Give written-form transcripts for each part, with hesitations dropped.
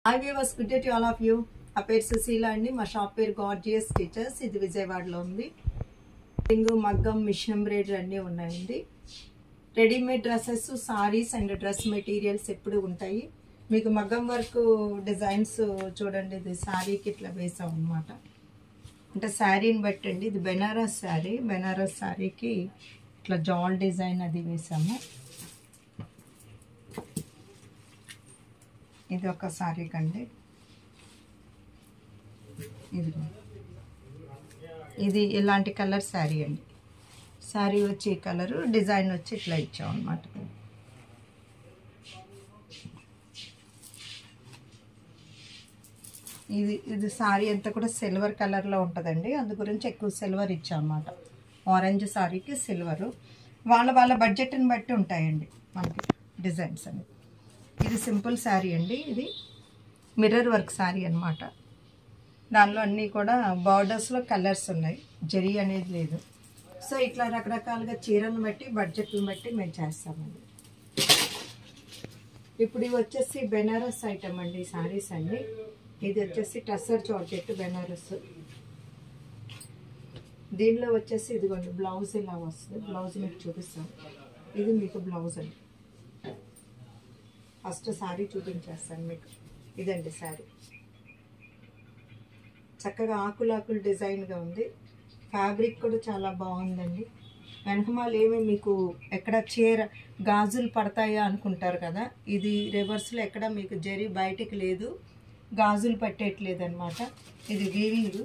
Hi viewers, good day to all of you. ఆ పేరు సుశీల అండి. మా షాప్ పేరు గార్జియస్ స్టిచెస్. ఇది విజయవాడలో ఉంది. మగ్గం, మిషన్ ఎంబ్రాయిడరీ అన్నీ ఉన్నాయండి. Readymade dresses, saris and dress materials ఎప్పుడు ఉంటాయి. మీకు మగ్గం వర్క్ డిజైన్స్ చూడండి. ఇది శారీకి ఇట్లా వేసాం అనమాట. అంటే శారీని బట్టి అండి. ఇది బెనారస్ శారీ. బెనారస్ శారీకి ఇట్లా జాల్ డిజైన్ అది వేసాము. ఇది ఒక శారీ కండి. ఇది ఇలాంటి కలర్ శారీ అండి. శారీ వచ్చి కలరు, డిజైన్ వచ్చి ఇట్లా ఇచ్చాం అనమాట. ఇది శారీ అంతా కూడా సిల్వర్ కలర్లో ఉంటుందండి. అందు గురించి ఎక్కువ సిల్వర్ ఇచ్చాం అనమాట. ఆరెంజ్ శారీకి సిల్వరు. వాళ్ళ బడ్జెట్ని బట్టి ఉంటాయండి మనకి డిజైన్స్ అనేవి. ఇది సింపుల్ శారీ అండి. ఇది మిర్రర్ వర్క్ శారీ అనమాట. దానిలో అన్నీ కూడా బార్డర్స్లో కలర్స్ ఉన్నాయి. జరీ అనేది లేదు. సో ఇట్లా రకరకాలుగా చీరలను బట్టి, బడ్జెట్లను బట్టి మేము చేస్తామండి. ఇప్పుడు ఇవి వచ్చేసి బెనారస్ ఐటమ్ అండి. శారీస్ అండి. ఇది వచ్చేసి టస్సర్ జార్జెట్ బెనారస్. దీనిలో వచ్చేసి ఇదిగోండి బ్లౌజ్ ఇలా వస్తుంది. బ్లౌజ్ మీకు చూపిస్తాను. ఇది మీకు బ్లౌజ్ అండి. ఫస్ట్ శారీ చూపించేస్తాను మీకు. ఇదండి శారీ. చక్కగా ఆకులు డిజైన్గా ఉంది. ఫ్యాబ్రిక్ కూడా చాలా బాగుందండి. వెనకమాల ఏమి మీకు ఎక్కడ చీర గాజులు పడతాయా అనుకుంటారు కదా. ఇది రివర్స్లో ఎక్కడ మీకు జరీ బయటికి లేదు, గాజులు పట్టేయట్లేదు అనమాట. ఇది వీవింగ్.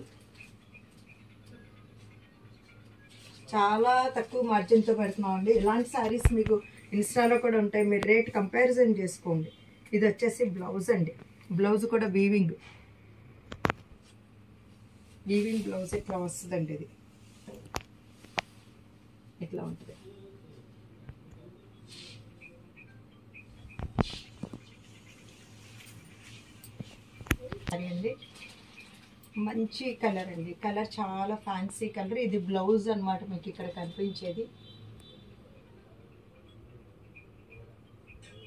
చాలా తక్కువ మార్జిన్తో పెడుతున్నామండి. ఇలాంటి శారీస్ మీకు ఇన్స్టాలో కూడా ఉంటాయి. మీరు రేట్ కంపారిజన్ చేసుకోండి. ఇది వచ్చేసి బ్లౌజ్ అండి. బ్లౌజ్ కూడా వీవింగ్ బ్లౌజ్ ఇట్లా వస్తుందండి. ఇది ఇట్లా ఉంటుంది. సరే అండి. మంచి కలర్ అండి. కలర్ చాలా ఫ్యాన్సీ కలర్. ఇది బ్లౌజ్ అనమాట. మీకు ఇక్కడ కనిపించేది.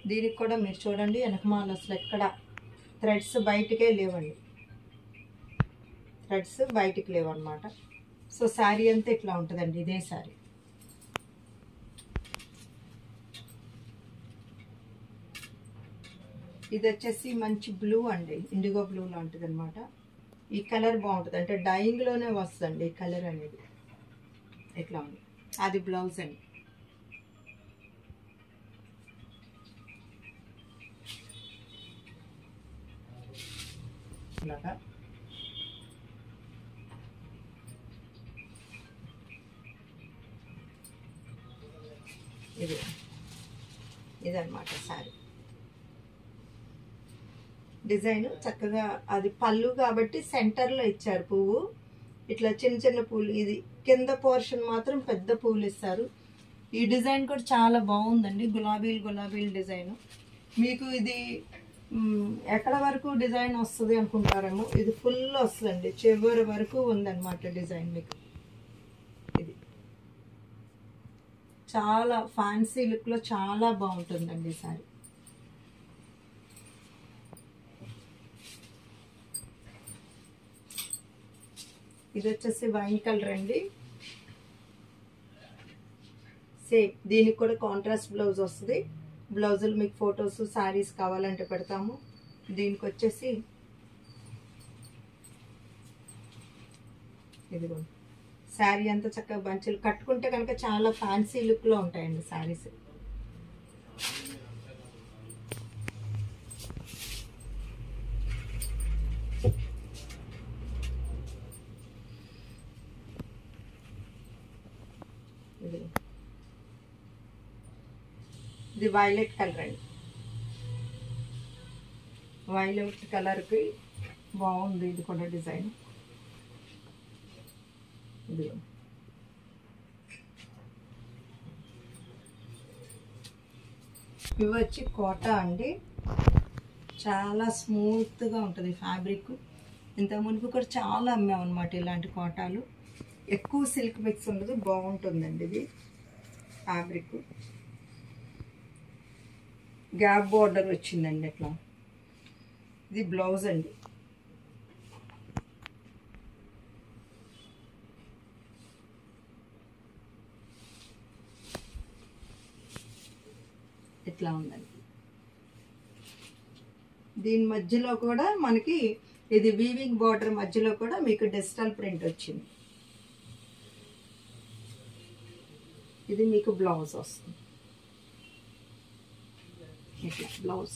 దీనికి కూడా మీరు చూడండి వెనకమాల అసలు ఎక్కడ థ్రెడ్స్ బయటికే లేవండి. థ్రెడ్స్ బయటికి లేవన్నమాట. సో శారీ అంతా ఇట్లా ఉంటుందండి. ఇదే శారీ. ఇది వచ్చేసి మంచి బ్లూ అండి. ఇండిగో బ్లూ లాంటిది అనమాట. ఈ కలర్ బాగుంటుంది. అంటే డైయింగ్లోనే వస్తుందండి ఈ కలర్ అనేది. ఇట్లా ఉంది. అది బ్లౌజ్ అండి. ఇలాగా ఇదన్నమాట శారీ డిజైన్. చక్కగా అది పళ్ళు కాబట్టి సెంటర్లో ఇచ్చారు పువ్వు. ఇట్లా చిన్న చిన్న పూలు. ఇది కింద పోర్షన్ మాత్రం పెద్ద పూలు ఇస్తారు. ఈ డిజైన్ కూడా చాలా బాగుందండి. గులాబీలు డిజైన్. మీకు ఇది ఎక్కడ వరకు డిజైన్ వస్తుంది అనుకుంటారేమో. ఇది ఫుల్ వస్తుందండి. చివరి వరకు ఉందన్నమాట డిజైన్ మీకు. ఇది చాలా ఫ్యాన్సీ లుక్లో చాలా బాగుంటుందండి ఈ సారీ. ఇది వచ్చేసి వైన్ కలర్ అండి. సేమ్ దీనికి కూడా కాంట్రాస్ట్ బ్లౌజ్ వస్తుంది. బ్లౌజులు మీకు ఫొటోస్ శారీస్ కావాలంటే పెడతాము. దీనికి వచ్చేసి ఇదిగో శారీ అంతా చక్కగా బంచులు కట్టుకుంటే కనుక చాలా ఫ్యాన్సీ లుక్లో ఉంటాయండి శారీస్. ఇది వైలెట్ కలర్ అండి. వైలెట్ కలర్కి బాగుంది. ఇది కూడా డిజైన్. ఇది ఇవి వచ్చి కోటా అండి. చాలా స్మూత్గా ఉంటుంది ఫ్యాబ్రిక్. ఇంత మునుపు కూడా చాలా అమ్మామన్నమాట ఇలాంటి కోటాలు. ఎక్కువ సిల్క్ మిక్స్ ఉండదు. బాగుంటుందండి ఇది ఫ్యాబ్రిక్. గ్యాప్ బోర్డర్ వచ్చిందండి. ఇట్లా ఇది బ్లౌజ్ అండి. ఇట్లా ఉందండి. దీని మధ్యలో కూడా మనకి ఇది వీవింగ్ బార్డర్ మధ్యలో కూడా మీకు డిజిటల్ ప్రింట్ వచ్చింది. ఇది మీకు బ్లౌజ్ వస్తుంది. ఇట్లా బ్లౌజ్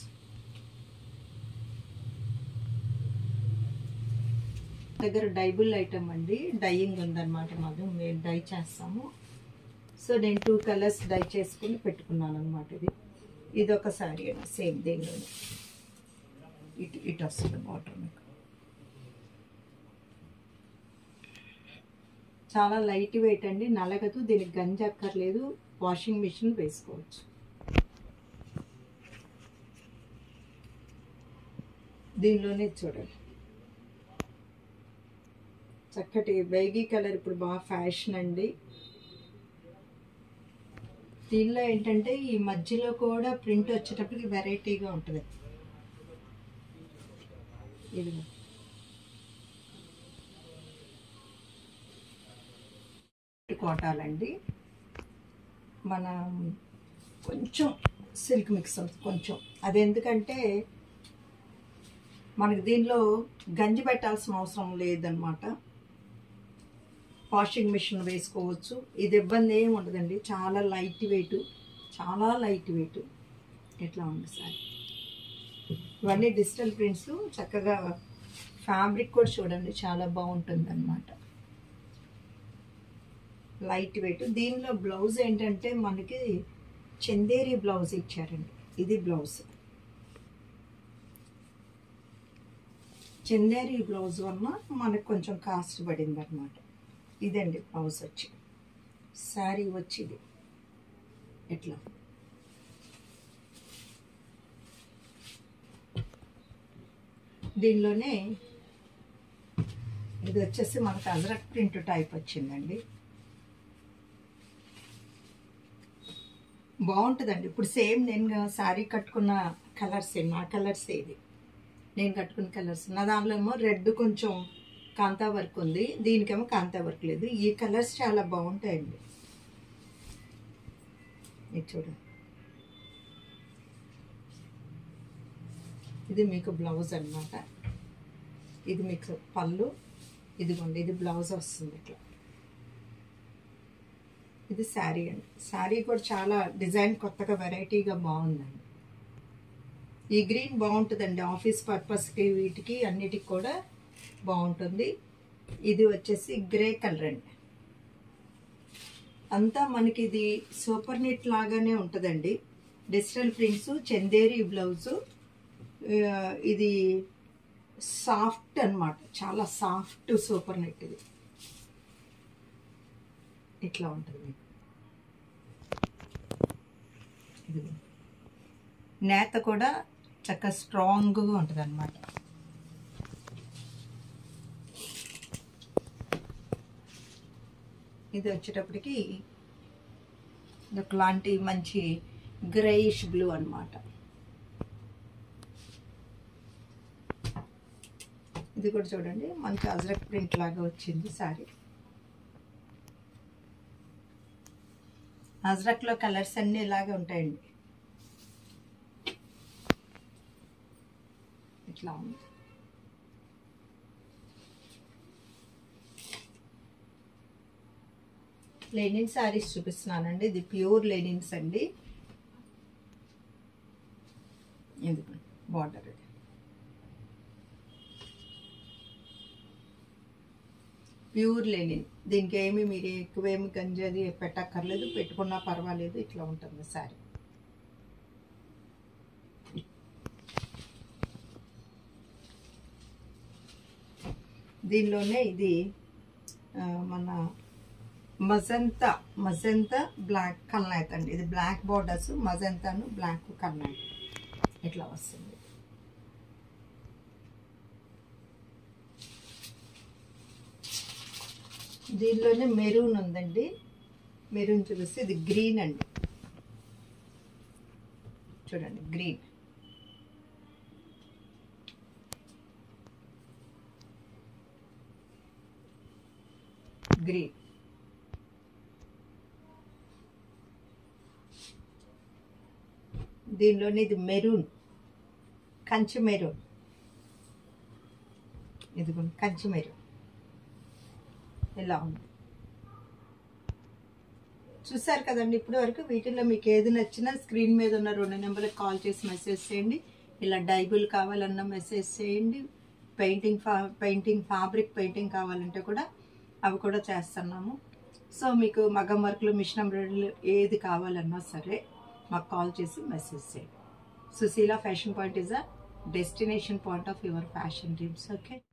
దగ్గర డైబుల్ ఐటమ్ అండి. డైయింగ్ ఉందన్నమాట. మేము డై చేస్తాము. సో నేను 2 కలర్స్ డై చేసుకుని పెట్టుకున్నాను అనమాట. ఇది ఒక శారీ అయినా సేమ్ దీనిలో ఇటు వస్తుంది బార్డర్ మీకు. చాలా లైట్ వెయిట్ అండి, నలగదు. దీనికి గంజి అక్కర్లేదు, వాషింగ్ మిషన్ వేసుకోవచ్చు. దీనిలోనే చూడండి చక్కటి బేగీ కలర్ ఇప్పుడు బాగా ఫ్యాషన్ అండి. దీనిలో ఏంటంటే ఈ మధ్యలో కూడా ప్రింట్ వచ్చేటప్పటికి వెరైటీగా ఉంటుంది. ఇది కోటాలండి. మన కొంచెం సిల్క్ మిక్స్ అవుతుంది కొంచెం. అది ఎందుకంటే మనకి దీనిలో గంజి పెట్టాల్సిన అవసరం లేదనమాట. వాషింగ్ మిషన్ వేసుకోవచ్చు. ఇది ఇబ్బంది ఏమి ఉండదండి. చాలా లైట్ వెయిట్, చాలా లైట్ వెయిట్. ఎట్లా ఉంది సార్? ఇవన్నీ డిజిటల్ ప్రింట్స్. చక్కగా ఫ్యాబ్రిక్ కూడా చూడండి చాలా బాగుంటుంది అన్నమాట. Light weight. దీనిలో బ్లౌజ్ ఏంటంటే మనకి చందేరి బ్లౌజ్ ఇచ్చారండి. ఇది బ్లౌజ్. చందేరి బ్లౌజ్ వల్ల మనకు కొంచెం కాస్ట్ పడింది అనమాట. ఇదండి బ్లౌజ్ వచ్చి. శారీ వచ్చింది ఎట్లా దీనిలోనే ఇది వచ్చేసి మనకు అజరక్ ప్రింట్ టైప్ వచ్చిందండి. బాగుంటుందండి. ఇప్పుడు సేమ్ నేను శారీ కట్టుకున్న కలర్స్, నా కలర్స్ ఇది నేను కట్టుకున్న కలర్స్. నా దానిలో ఏమో రెడ్ కొంచెం కాంతా వర్క్ ఉంది, దీనికేమో కాంతా వర్క్ లేదు. ఈ కలర్స్ చాలా బాగుంటాయండి. ఇది చూడండి. ఇది మీకు బ్లౌజ్ అన్నమాట. ఇది మీకు పళ్ళు. ఇదిగోండి ఇది బ్లౌజ్ వస్తుంది ఇట్లా. ఇది శారీ అండి. శారీ కూడా చాలా డిజైన్ కొత్తగా వెరైటీగా బాగుందండి. ఈ గ్రీన్ బాగుంటుందండి ఆఫీస్ పర్పస్కి వీటికి అన్నిటికి కూడా బాగుంటుంది. ఇది వచ్చేసి గ్రే కలర్ అండి. అంతా మనకి ఇది సూపర్ నెట్ లాగానే ఉంటుందండి. Digital prints, Chanderi blouse. ఇది సాఫ్ట్ అన్నమాట, చాలా సాఫ్ట్ సూపర్ నెట్. ఇది ఇట్లా ఉంటుంది మీకు. ఇది నేత కూడా చక్కగా స్ట్రాంగ్గా ఉంటుంది అన్నమాట. ఇది వచ్చేటప్పటికి ఒకలాంటి మంచి గ్రేయిష్ బ్లూ అన్నమాట. ఇది కూడా చూడండి మంచి అజరక్ ప్రింట్ లాగా వచ్చింది శారీ. అజరక్లో కలర్స్ అన్నీ ఇలాగే ఉంటాయండి. ఇట్లా ఉంది. లెనిన్ శారీస్ చూపిస్తున్నానండి. ఇది ప్యూర్ లెనిన్స్ అండి. ఎందుకండి బార్డర్ ఇది ప్యూర్ లెనిన్. దీనికి ఏమి మీరు ఎక్కువేమి గంజది పెట్టక్కర్లేదు, పెట్టుకున్నా పర్వాలేదు. ఇట్లా ఉంటుంది శారీ. దీనిలోనే ఇది మన మజంతా బ్లాక్ కల్నాయత్ అండి. ఇది బ్లాక్ బార్డర్స్, మజంతాను బ్లాక్ కల్నాయత్ ఇట్లా వస్తుంది. దీనిలోనే మెరూన్ ఉందండి. మెరూన్ చూపిస్తే ఇది గ్రీన్ అండి. చూడండి గ్రీన్. గ్రీన్, దీనిలోని ఇది మెరూన్, కంచి మెరూన్, ఇదిగోండి కంచి మెరూన్ ఇలా ఉంది. చూసారు కదండి ఇప్పటి వరకు. వీటిల్లో మీకు ఏది నచ్చినా స్క్రీన్ మీద ఉన్న 2 నెంబర్లకు కాల్ చేసి మెసేజ్ చేయండి. ఇలా డైబుల్ కావాలన్నా మెసేజ్ చేయండి. పెయింటింగ్ ఫ్యాబ్రిక్ పెయింటింగ్ కావాలంటే కూడా అవి కూడా చేస్తున్నాము. సో మీకు మగ్గం వర్క్లు, మిషన్ ఎంబ్రాయిడరీలు ఏది కావాలన్నా సరే మాకు కాల్ చేసి మెసేజ్ చేయండి. Sushila fashion point is a destination point of your fashion dreams. Okay.